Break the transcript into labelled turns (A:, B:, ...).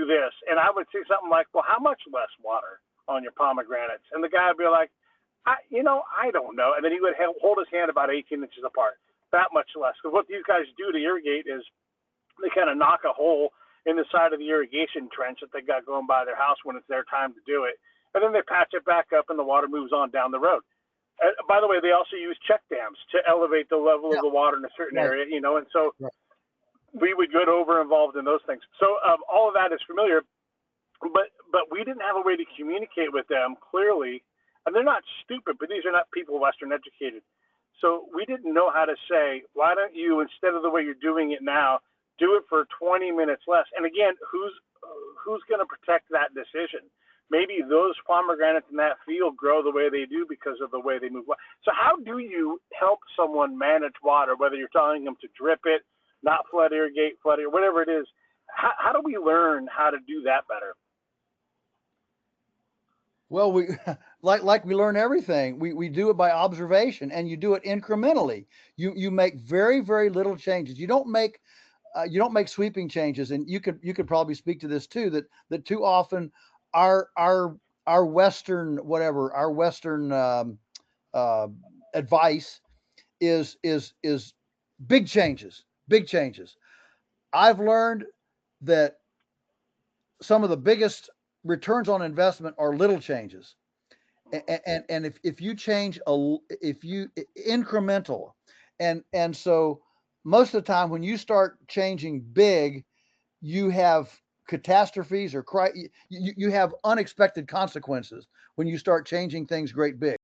A: do this. And I would say something like, well, how much less water on your pomegranates? And the guy would be like, I don't know. And then he would hold his hand about 18 inches apart, that much less. Because what these guys do to irrigate is they kind of knock a hole in the side of the irrigation trench that they got going by their house when it's their time to do it. And then they patch it back up and the water moves on down the road. By the way, they also use check dams to elevate the level of the water in a certain area, and so we would get over involved in those things. So all of that is familiar, but we didn't have a way to communicate with them clearly. And they're not stupid, but these are not people Western educated. So we didn't know how to say, why don't you, instead of the way you're doing it now, do it for 20 minutes less? And again, who's going to protect that decision? Maybe those pomegranates in that field grow the way they do because of the way they move. So how do you help someone manage water, whether you're telling them to drip it, not flood irrigate, whatever it is? How do we learn how to do that better?
B: Well, we like we learn everything. We do it by observation, and you do it incrementally. You make very, very little changes. You don't make sweeping changes, and you could probably speak to this too. That too often our Western uh, advice is big changes, big changes. I've learned that some of the biggest returns on investment are little changes, and if you change if you incremental, and so most of the time when you start changing big, you have catastrophes or you have unexpected consequences when you start changing things great big.